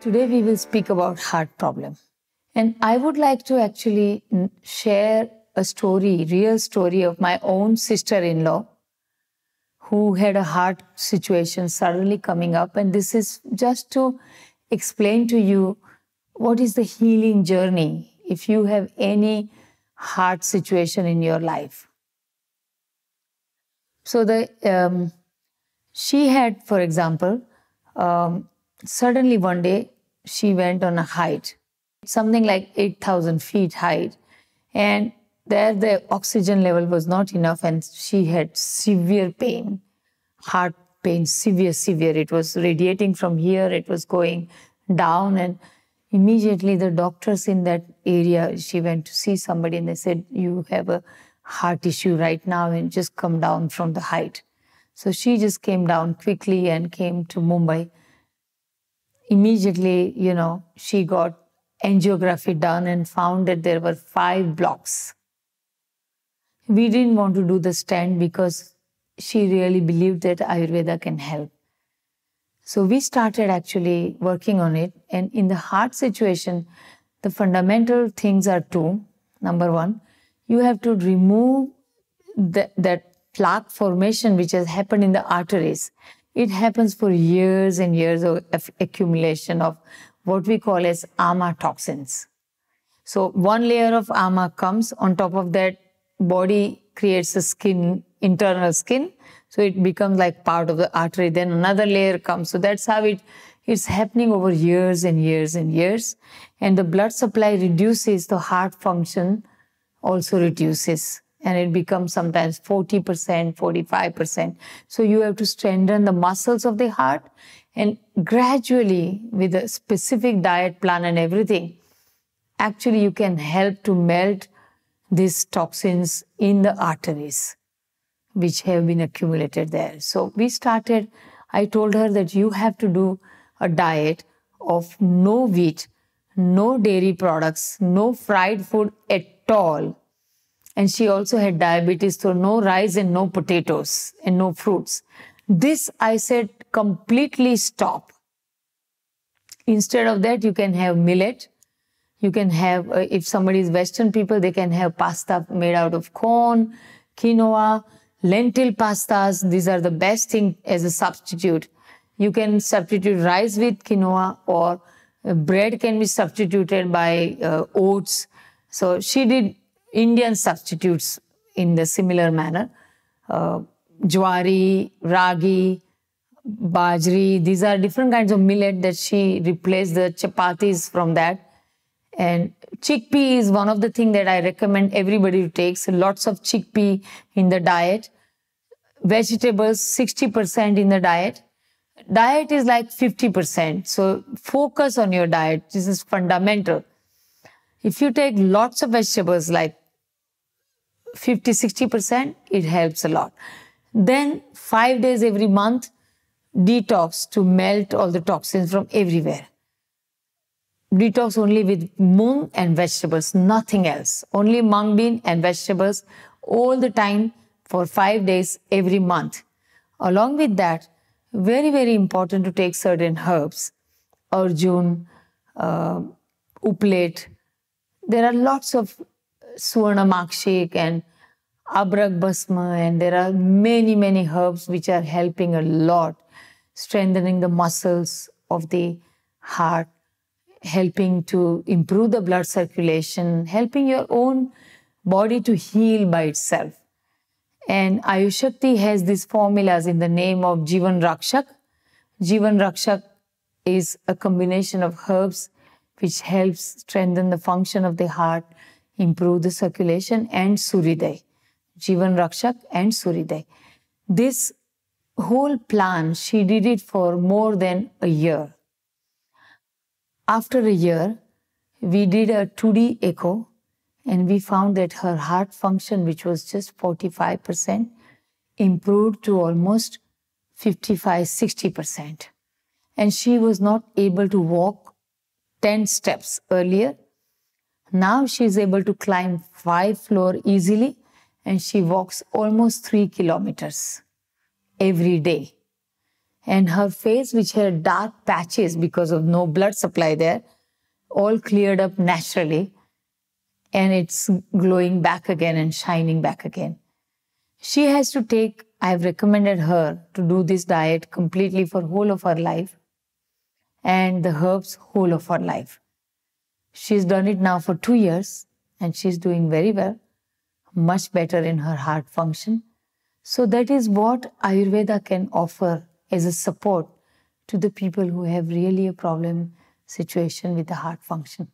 Today we will speak about heart problem. And I would like to actually share a story, real story of my own sister-in-law who had a heart situation suddenly coming up. And this is just to explain to you what is the healing journey if you have any heart situation in your life. So she had, for example, suddenly one day she went on a height, something like 8,000 feet height. And there the oxygen level was not enough and she had severe pain, heart pain, severe. It was radiating from here, it was going down. And immediately the doctors in that area, she went to see somebody and they said, you have a heart issue right now and just come down from the height. So she just came down quickly and came to Mumbai. Immediately, she got angiography done and found that there were 5 blocks. We didn't want to do the stent because she really believed that Ayurveda can help. So we started actually working on it. And in the heart situation, the fundamental things are 2. Number 1, you have to remove that plaque formation which has happened in the arteries. It happens for years and years of accumulation of what we call as ama toxins. So one layer of ama comes, on top of that, body creates a skin, internal skin, so it becomes like part of the artery. Then another layer comes. So that's how it's happening over years and years and years. And the blood supply reduces, the heart function also reduces. And it becomes sometimes 40%, 45%. So you have to strengthen the muscles of the heart, and gradually, with a specific diet plan and everything, actually you can help to melt these toxins in the arteries which have been accumulated there. So we started, I told her that you have to do a diet of no wheat, no dairy products, no fried food at all. And she also had diabetes, so no rice and no potatoes and no fruits. This, I said, completely stop. Instead of that, you can have millet. You can have, if somebody is Western people, they can have pasta made out of corn, quinoa, lentil pastas. These are the best thing as a substitute. You can substitute rice with quinoa, or bread can be substituted by oats. So she did Indian substitutes in the similar manner. Jwari, ragi, bajri, these are different kinds of millet that she replaced the chapatis from that. And chickpea is one of the things that I recommend everybody to take. So lots of chickpea in the diet. Vegetables, 60% in the diet. Diet is like 50%. So focus on your diet. This is fundamental. If you take lots of vegetables, like 50-60%, it helps a lot. Then 5 days every month, detox to melt all the toxins from everywhere. Detox only with mung and vegetables, nothing else. Only mung bean and vegetables all the time for 5 days every month. Along with that, very, very important to take certain herbs. Arjun, uplet. There are lots of Suvarna Makshik and Abrak Basma, and there are many, many herbs which are helping a lot, strengthening the muscles of the heart, helping to improve the blood circulation, helping your own body to heal by itself. And Ayush Shakti has these formulas in the name of Jivan Rakshak. Jivan Rakshak is a combination of herbs which helps strengthen the function of the heart, improve the circulation, and Suryaday. Jivan Rakshak and Suryaday. This whole plan, she did it for more than a year. After a year, we did a 2D echo and we found that her heart function, which was just 45%, improved to almost 55-60%. And she was not able to walk 10 steps earlier. Now she is able to climb 5 floors easily, and she walks almost 3 kilometers every day. And her face, which had dark patches because of no blood supply there, all cleared up naturally. And it's glowing back again and shining back again. She has to take, I've recommended her to do this diet completely for whole of her life and the herbs whole of her life. She's done it now for 2 years and she's doing very well, much better in her heart function. So that is what Ayurveda can offer as a support to the people who have really a problem situation with the heart function.